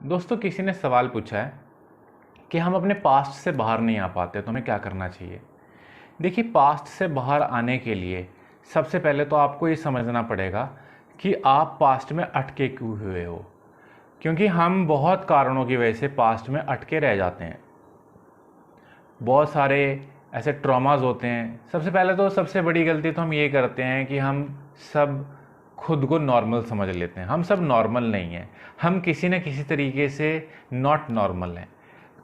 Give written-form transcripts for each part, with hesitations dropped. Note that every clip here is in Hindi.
दोस्तों, किसी ने सवाल पूछा है कि हम अपने पास्ट से बाहर नहीं आ पाते तो हमें क्या करना चाहिए। देखिए, पास्ट से बाहर आने के लिए सबसे पहले तो आपको ये समझना पड़ेगा कि आप पास्ट में अटके क्यों हुए हो। क्योंकि हम बहुत कारणों की वजह से पास्ट में अटके रह जाते हैं। बहुत सारे ऐसे ट्रॉमास होते हैं। सबसे पहले तो सबसे बड़ी गलती तो हम ये करते हैं कि हम सब खुद को नॉर्मल समझ लेते हैं। हम सब नॉर्मल नहीं हैं, हम किसी न किसी तरीके से नॉट नॉर्मल हैं।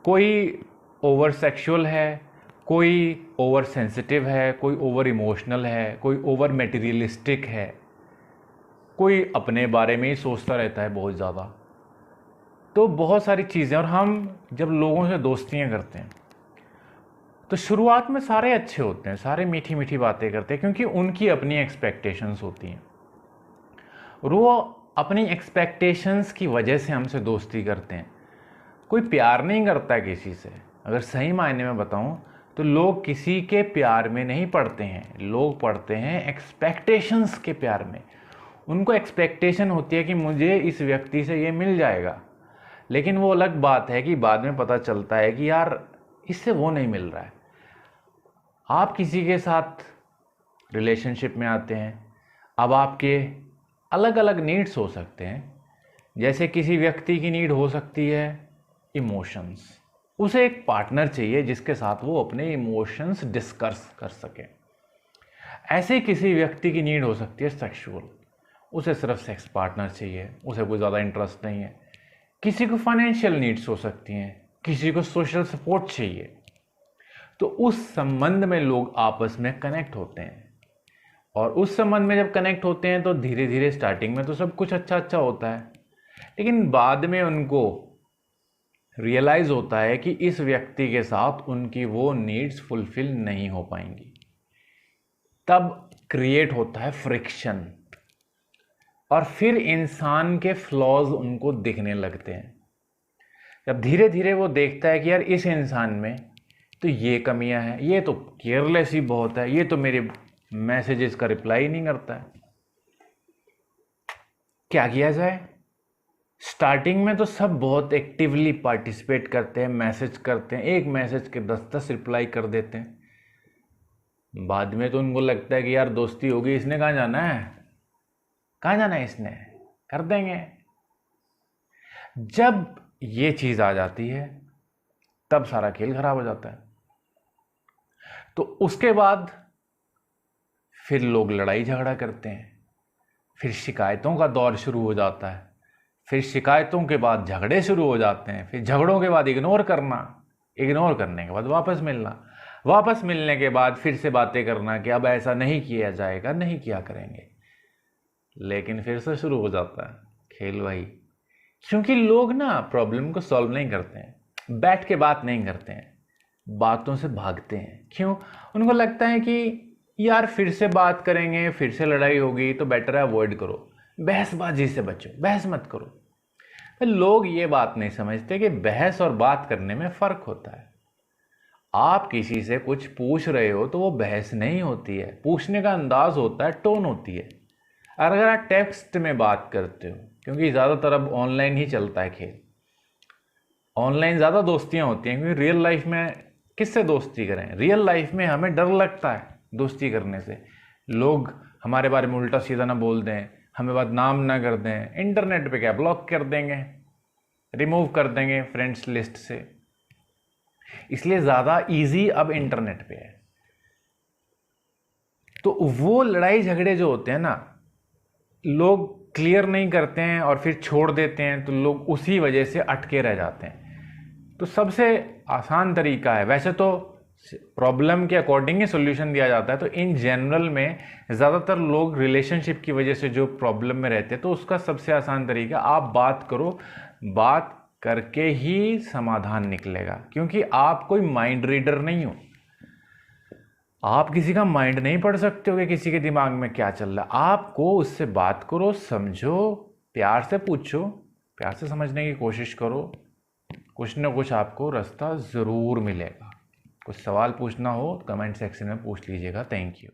कोई ओवर सेक्सुअल है, कोई ओवर सेंसिटिव है, कोई ओवर इमोशनल है, कोई ओवर मटेरियलिस्टिक है, कोई अपने बारे में ही सोचता रहता है बहुत ज़्यादा। तो बहुत सारी चीज़ें। और हम जब लोगों से दोस्तियाँ करते हैं तो शुरुआत में सारे अच्छे होते हैं, सारे मीठी मीठी बातें करते हैं, क्योंकि उनकी अपनी एक्सपेक्टेशंस होती हैं और वो अपनी एक्सपेक्टेशंस की वजह से हमसे दोस्ती करते हैं। कोई प्यार नहीं करता है किसी से। अगर सही मायने में बताऊं तो लोग किसी के प्यार में नहीं पड़ते हैं, लोग पड़ते हैं एक्सपेक्टेशंस के प्यार में। उनको एक्सपेक्टेशन होती है कि मुझे इस व्यक्ति से ये मिल जाएगा, लेकिन वो अलग बात है कि बाद में पता चलता है कि यार इससे वो नहीं मिल रहा है। आप किसी के साथ रिलेशनशिप में आते हैं, अब आपके अलग अलग नीड्स हो सकते हैं। जैसे किसी व्यक्ति की नीड हो सकती है इमोशंस। उसे एक पार्टनर चाहिए जिसके साथ वो अपने इमोशंस डिस्कस कर सके। ऐसे किसी व्यक्ति की नीड हो सकती है सेक्सुअल। उसे सिर्फ सेक्स पार्टनर चाहिए, उसे कोई ज़्यादा इंटरेस्ट नहीं है। किसी को फाइनेंशियल नीड्स हो सकती हैं, किसी को सोशल सपोर्ट चाहिए। तो उस संबंध में लोग आपस में कनेक्ट होते हैं, और उस संबंध में जब कनेक्ट होते हैं तो धीरे धीरे स्टार्टिंग में तो सब कुछ अच्छा अच्छा होता है, लेकिन बाद में उनको रियलाइज होता है कि इस व्यक्ति के साथ उनकी वो नीड्स फुलफिल नहीं हो पाएंगी। तब क्रिएट होता है फ्रिक्शन, और फिर इंसान के फ्लॉज उनको दिखने लगते हैं। जब धीरे धीरे वो देखता है कि यार इस इंसान में तो ये कमियां हैं, ये तो केयरलेस ही बहुत है, ये तो मेरे मैसेजेस का रिप्लाई नहीं करता है, क्या किया जाए। स्टार्टिंग में तो सब बहुत एक्टिवली पार्टिसिपेट करते हैं, मैसेज करते हैं, एक मैसेज के 10-10 रिप्लाई कर देते हैं। बाद में तो उनको लगता है कि यार दोस्ती होगी, इसने कहाँ जाना है, कहाँ जाना है, इसने कर देंगे। जब ये चीज़ आ जाती है तब सारा खेल खराब हो जाता है। तो उसके बाद फिर लोग लड़ाई झगड़ा करते हैं, फिर शिकायतों का दौर शुरू हो जाता है, फिर शिकायतों के बाद झगड़े शुरू हो जाते हैं, फिर झगड़ों के बाद इग्नोर करना, इग्नोर करने के बाद वापस मिलना, वापस मिलने के बाद फिर से बातें करना कि अब ऐसा नहीं किया जाएगा, नहीं किया करेंगे। लेकिन फिर से शुरू हो जाता है खेल वही। क्योंकि लोग ना प्रॉब्लम को सॉल्व नहीं करते हैं, बैठ के बात नहीं करते हैं, बातों से भागते हैं। क्यों? उनको लगता है कि यार फिर से बात करेंगे, फिर से लड़ाई होगी, तो बेटर है अवॉइड करो, बहसबाजी से बचो, बहस मत करो। तो लोग ये बात नहीं समझते कि बहस और बात करने में फ़र्क होता है। आप किसी से कुछ पूछ रहे हो तो वो बहस नहीं होती है, पूछने का अंदाज होता है, टोन होती है। और अगर आप टेक्स्ट में बात करते हो, क्योंकि ज़्यादातर अब ऑनलाइन ही चलता है खेल, ऑनलाइन ज़्यादा दोस्तियाँ होती हैं, क्योंकि रियल लाइफ में किससे दोस्ती करें। रियल लाइफ में हमें डर लगता है दोस्ती करने से, लोग हमारे बारे में उल्टा सीधा ना बोल दें, हमें बदनाम ना कर दें। इंटरनेट पे क्या ब्लॉक कर देंगे, रिमूव कर देंगे फ्रेंड्स लिस्ट से। इसलिए ज़्यादा इजी अब इंटरनेट पे है। तो वो लड़ाई झगड़े जो होते हैं ना, लोग क्लियर नहीं करते हैं और फिर छोड़ देते हैं, तो लोग उसी वजह से अटके रह जाते हैं। तो सबसे आसान तरीका है, वैसे तो प्रॉब्लम के अकॉर्डिंग ही सोल्यूशन दिया जाता है, तो इन जनरल में ज़्यादातर लोग रिलेशनशिप की वजह से जो प्रॉब्लम में रहते हैं, तो उसका सबसे आसान तरीका आप बात करो। बात करके ही समाधान निकलेगा, क्योंकि आप कोई माइंड रीडर नहीं हो। आप किसी का माइंड नहीं पढ़ सकते हो कि किसी के दिमाग में क्या चल रहा है। आपको उससे बात करो, समझो, प्यार से पूछो, प्यार से समझने की कोशिश करो, कुछ ना कुछ आपको रास्ता ज़रूर मिलेगा। कुछ सवाल पूछना हो कमेंट सेक्शन में पूछ लीजिएगा। Thank you.